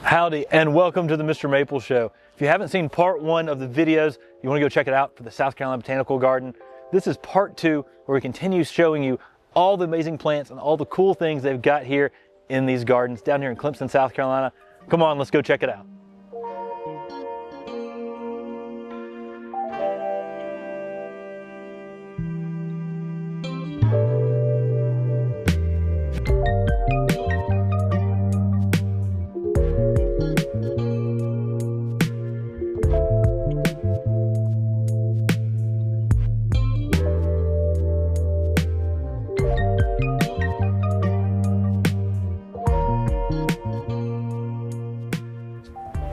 Howdy and welcome to the MrMaple Show. If you haven't seen part one of the videos, you want to go check it out for the South Carolina Botanical Garden. This is part two, where we continue showing you all the amazing plants and all the cool things they've got here in these gardens down here in Clemson, South Carolina. Come on, let's go check it out.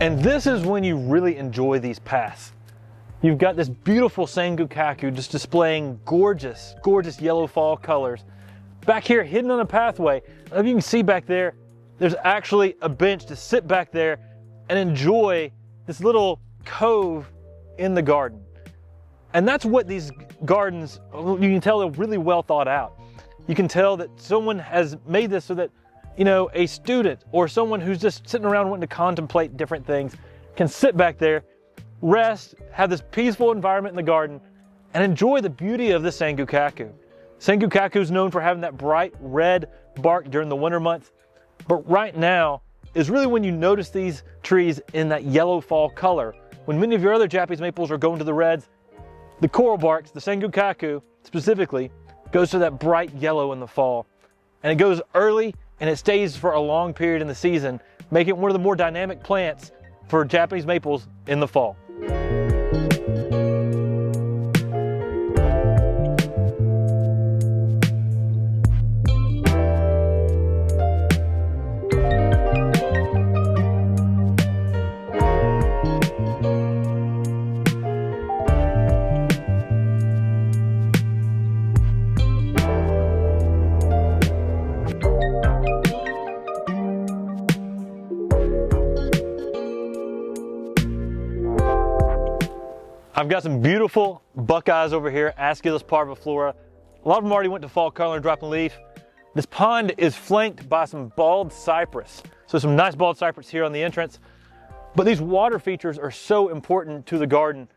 And this is when you really enjoy these paths. You've got this beautiful Sango Kaku just displaying gorgeous, gorgeous yellow fall colors. Back here, hidden on a pathway, if you can see back there, there's actually a bench to sit back there and enjoy this little cove in the garden. And that's what these gardens, you can tell they're really well thought out. You can tell that someone has made this so that, you know, a student or someone who's just sitting around wanting to contemplate different things can sit back there, rest, have this peaceful environment in the garden, and enjoy the beauty of the Sango Kaku. Sango Kaku is known for having that bright red bark during the winter months, but right now is really when you notice these trees in that yellow fall color. When many of your other Japanese maples are going to the reds, the coral barks, the Sango Kaku specifically, goes to that bright yellow in the fall. And it goes early and it stays for a long period in the season, making it one of the more dynamic plants for Japanese maples in the fall. I've got some beautiful buckeyes over here, Aesculus parviflora. A lot of them already went to fall color and dropping leaf. This pond is flanked by some bald cypress. So some nice bald cypress here on the entrance. But these water features are so important to the garden.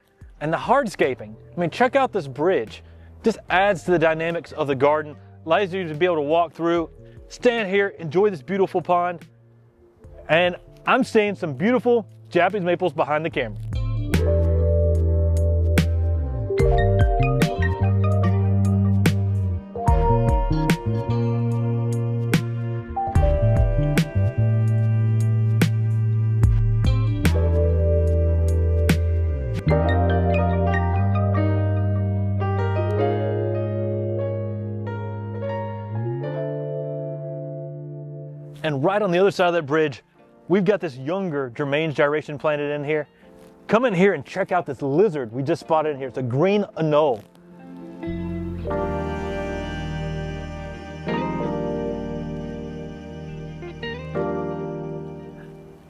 And the hardscaping, I mean, check out this bridge. Just adds to the dynamics of the garden, allows you to be able to walk through, stand here, enjoy this beautiful pond. And I'm seeing some beautiful Japanese maples behind the camera. And right on the other side of that bridge, we've got this younger Germain's gyration planted in here. Come in here and check out this lizard we just spotted in here. It's a green anole.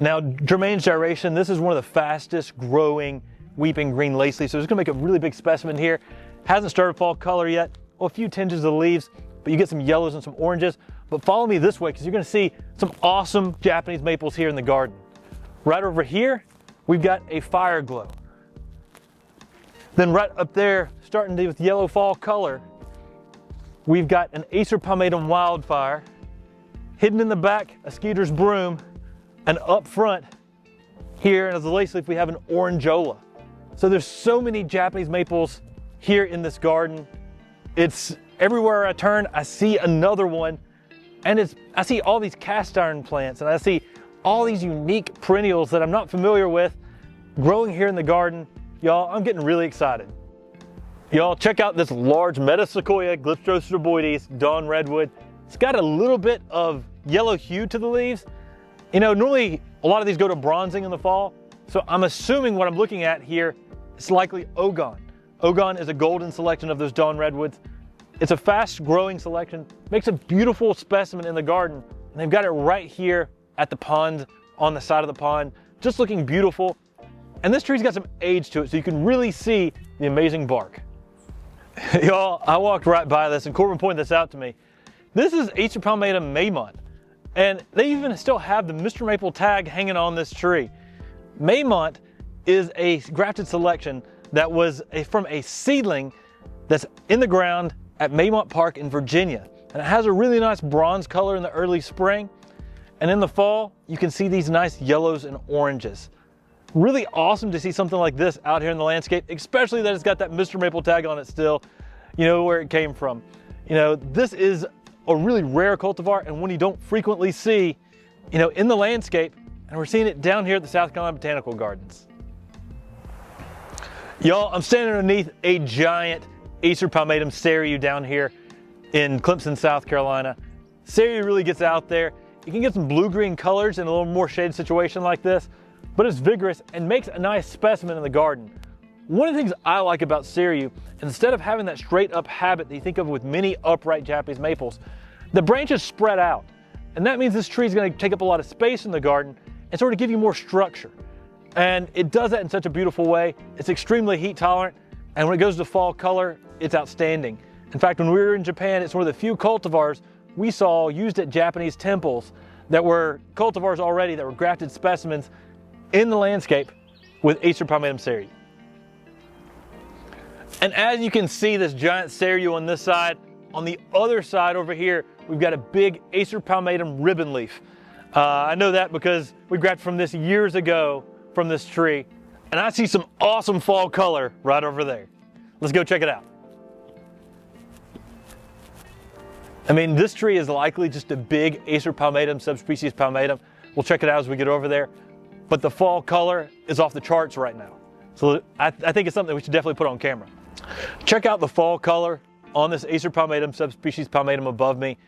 Now, Germain's gyration, this is one of the fastest growing weeping green lace leaves. So it's gonna make a really big specimen here. Hasn't started fall color yet. Well, a few tinges of the leaves, but you get some yellows and some oranges. But follow me this way because you're gonna see some awesome Japanese maples here in the garden. Right over here, we've got a fire glow. Then right up there, starting with yellow fall color, we've got an Acer palmatum wildfire. Hidden in the back, a Skeeter's broom. And up front, here as a lace leaf, we have an orangeola. So there's so many Japanese maples here in this garden. It's everywhere I turn, I see another one. And I see all these cast iron plants and I see all these unique perennials that I'm not familiar with growing here in the garden. Y'all, I'm getting really excited. Y'all, check out this large Metasequoia glyptostroboides dawn redwood. It's got a little bit of yellow hue to the leaves. You know, normally a lot of these go to bronzing in the fall. So I'm assuming what I'm looking at here is likely Ogon. Ogon is a golden selection of those dawn redwoods. It's a fast growing selection, makes a beautiful specimen in the garden. And they've got it right here at the pond, on the side of the pond, just looking beautiful. And this tree's got some age to it, so you can really see the amazing bark. Y'all, I walked right by this and Corbin pointed this out to me. This is Acer palmatum Maymont. And they even still have the MrMaple tag hanging on this tree. Maymont is a grafted selection that was from a seedling that's in the ground at Maymont Park in Virginia. And it has a really nice bronze color in the early spring. And in the fall, you can see these nice yellows and oranges. Really awesome to see something like this out here in the landscape, especially that it's got that MrMaple tag on it still. You know where it came from. You know, this is a really rare cultivar and one you don't frequently see, you know, in the landscape. And we're seeing it down here at the South Carolina Botanical Gardens. Y'all, I'm standing underneath a giant Acer palmatum cereus down here in Clemson, South Carolina. Cereus really gets out there. You can get some blue-green colors in a little more shaded situation like this, but it's vigorous and makes a nice specimen in the garden. One of the things I like about cereus, instead of having that straight up habit that you think of with many upright Japanese maples, the branches spread out. And that means this tree is going to take up a lot of space in the garden and sort of give you more structure. And it does that in such a beautiful way. It's extremely heat tolerant. And when it goes to fall color, it's outstanding. In fact, when we were in Japan, it's one of the few cultivars we saw used at Japanese temples that were cultivars already, that were grafted specimens in the landscape with Acer palmatum cereus. And as you can see, this giant cereus on this side, on the other side over here, we've got a big Acer palmatum ribbon leaf. I know that because we grafted from this years ago from this tree. And I see some awesome fall color right over there. Let's go check it out. I mean, this tree is likely just a big Acer palmatum, subspecies palmatum. We'll check it out as we get over there. But the fall color is off the charts right now. So I think it's something we should definitely put on camera. Check out the fall color on this Acer palmatum, subspecies palmatum above me.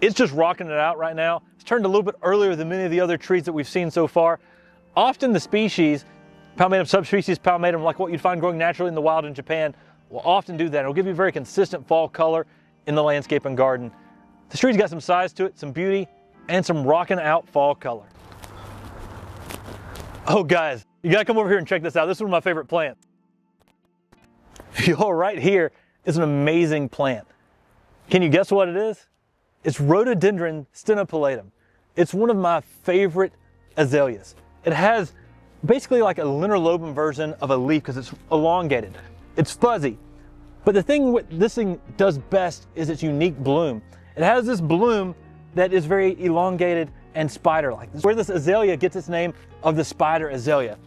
It's just rocking it out right now. It's turned a little bit earlier than many of the other trees that we've seen so far. Often the species, palmatum, subspecies palmatum, like what you'd find growing naturally in the wild in Japan, will often do that. It'll give you a very consistent fall color in the landscape and garden. This tree's got some size to it, some beauty, and some rocking out fall color. Oh guys, you gotta come over here and check this out. This is one of my favorite plants. Y'all, right here is an amazing plant. Can you guess what it is? It's Rhododendron stenopilatum. It's one of my favorite azaleas. It has basically like a linerlobum version of a leaf because it's elongated. It's fuzzy. But the thing what this thing does best is its unique bloom. It has this bloom that is very elongated and spider-like. This is where this azalea gets its name of the spider azalea.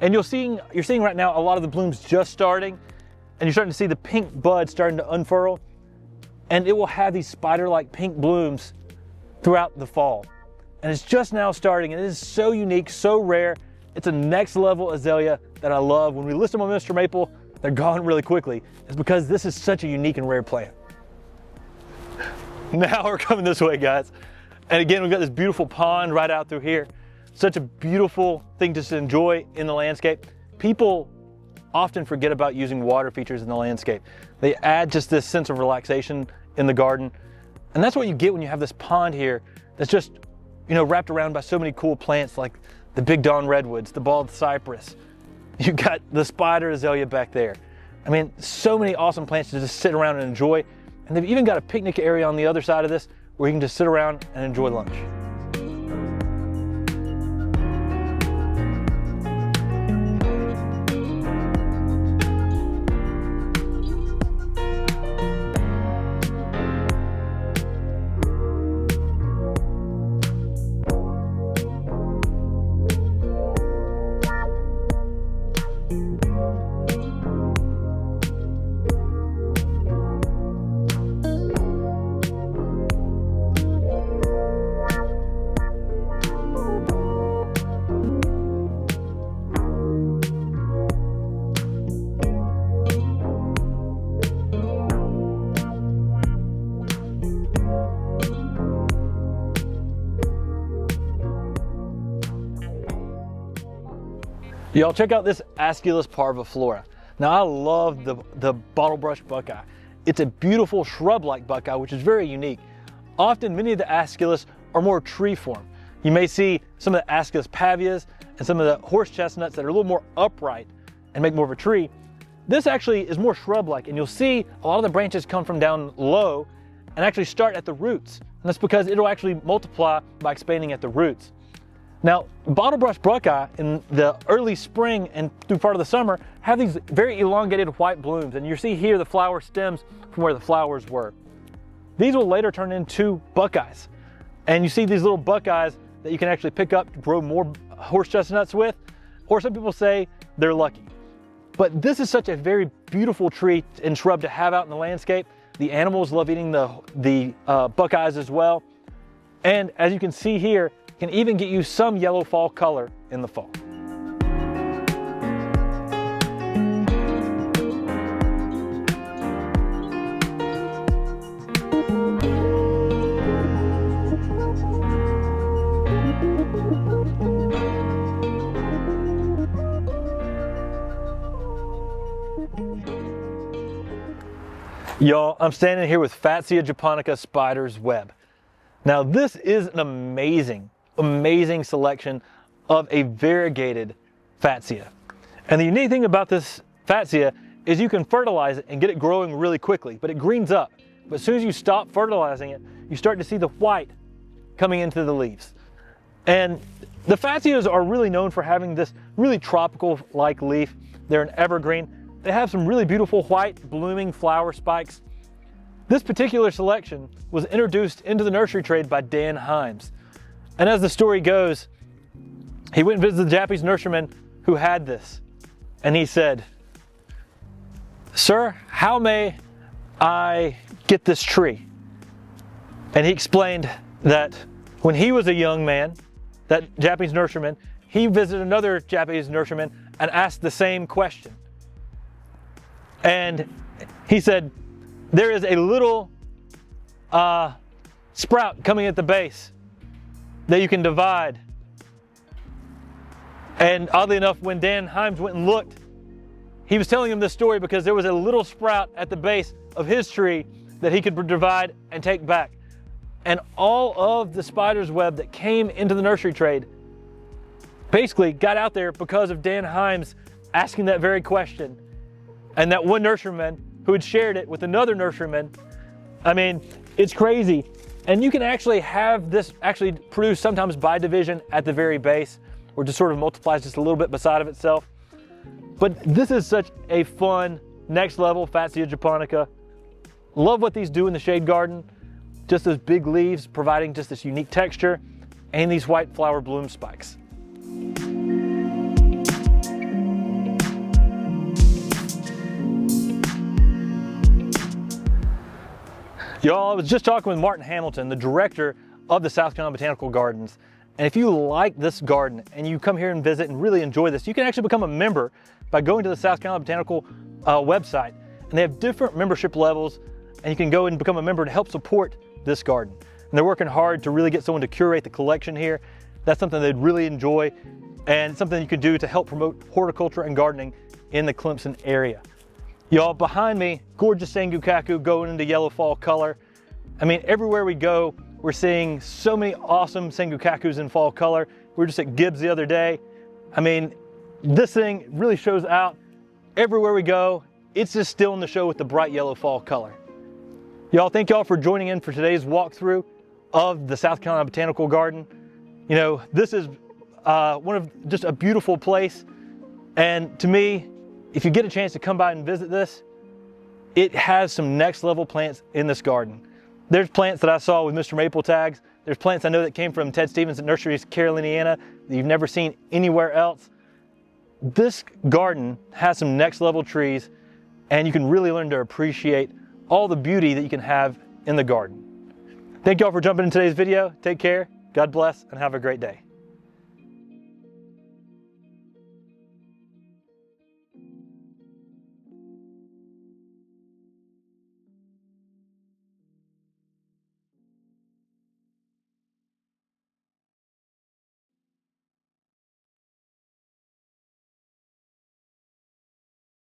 And you're seeing right now a lot of the blooms just starting, and you're starting to see the pink buds starting to unfurl. And it will have these spider-like pink blooms throughout the fall. And it's just now starting, and it is so unique, so rare. It's a next level azalea that I love. When we list them on MrMaple, they're gone really quickly. It's because this is such a unique and rare plant. Now we're coming this way, guys. And again, we've got this beautiful pond right out through here. Such a beautiful thing to enjoy in the landscape. People often forget about using water features in the landscape. They add just this sense of relaxation in the garden. And that's what you get when you have this pond here that's just, you know, wrapped around by so many cool plants like the big dawn redwoods, the bald cypress. You got the spider azalea back there. I mean, so many awesome plants to just sit around and enjoy. And they've even got a picnic area on the other side of this where you can just sit around and enjoy lunch. Y'all check out this Aesculus parviflora. Now I love the bottlebrush buckeye. It's a beautiful shrub-like buckeye, which is very unique. Often many of the Aesculus are more tree form. You may see some of the Aesculus pavias and some of the horse chestnuts that are a little more upright and make more of a tree. This actually is more shrub-like, and you'll see a lot of the branches come from down low and actually start at the roots and that's because it'll actually multiply by expanding at the roots. Now, bottlebrush buckeye in the early spring and through part of the summer have these very elongated white blooms, and you see here the flower stems from where the flowers were. These will later turn into buckeyes, and you see these little buckeyes that you can actually pick up to grow more horse chestnuts with, or some people say they're lucky. But this is such a very beautiful tree and shrub to have out in the landscape. The animals love eating the buckeyes as well. And as you can see here, it can even get you some yellow fall color in the fall. Y'all, I'm standing here with Fatsia japonica spider's web. Now this is an amazing selection of a variegated fatsia. And the unique thing about this fatsia is you can fertilize it and get it growing really quickly, but it greens up. But as soon as you stop fertilizing it, you start to see the white coming into the leaves. And the fatsias are really known for having this really tropical-like leaf. They're an evergreen. They have some really beautiful white blooming flower spikes. This particular selection was introduced into the nursery trade by Dan Himes. And as the story goes, he went and visited the Japanese nurseryman who had this. And he said, "Sir, how may I get this tree?" And he explained that when he was a young man, that Japanese nurseryman, he visited another Japanese nurseryman and asked the same question. And he said, there is a little sprout coming at the base that you can divide. And oddly enough, when Dan Himes went and looked, he was telling him this story because there was a little sprout at the base of his tree that he could divide and take back. And all of the spider's web that came into the nursery trade basically got out there because of Dan Himes asking that very question. And that one nurseryman who had shared it with another nurseryman. I mean, it's crazy. And you can actually have this actually produce sometimes by division at the very base, or just sort of multiplies just a little bit beside of itself. But this is such a fun, next level Fatsia japonica. Love what these do in the shade garden. Just those big leaves providing just this unique texture, and these white flower bloom spikes. Y'all, I was just talking with Martin Hamilton, the director of the South Carolina Botanical Gardens. And if you like this garden and you come here and visit and really enjoy this, you can actually become a member by going to the South Carolina Botanical website. And they have different membership levels, and you can go and become a member to help support this garden. And they're working hard to really get someone to curate the collection here. That's something they'd really enjoy, and something you can do to help promote horticulture and gardening in the Clemson area. Y'all, behind me, gorgeous Sango Kaku going into yellow fall color. I mean, everywhere we go, we're seeing so many awesome Sango Kakus in fall color. We were just at Gibbs the other day. I mean, this thing really shows out everywhere we go. It's just still in the show with the bright yellow fall color. Y'all, thank y'all for joining in for today's walkthrough of the South Carolina Botanical Garden. You know, this is just a beautiful place. And to me, if you get a chance to come by and visit this, it has some next level plants in this garden. There's plants that I saw with MrMaple tags. There's plants I know that came from Ted Stevens at Nurseries, Carolina, that you've never seen anywhere else. This garden has some next level trees, and you can really learn to appreciate all the beauty that you can have in the garden. Thank y'all for jumping in today's video. Take care, God bless, and have a great day.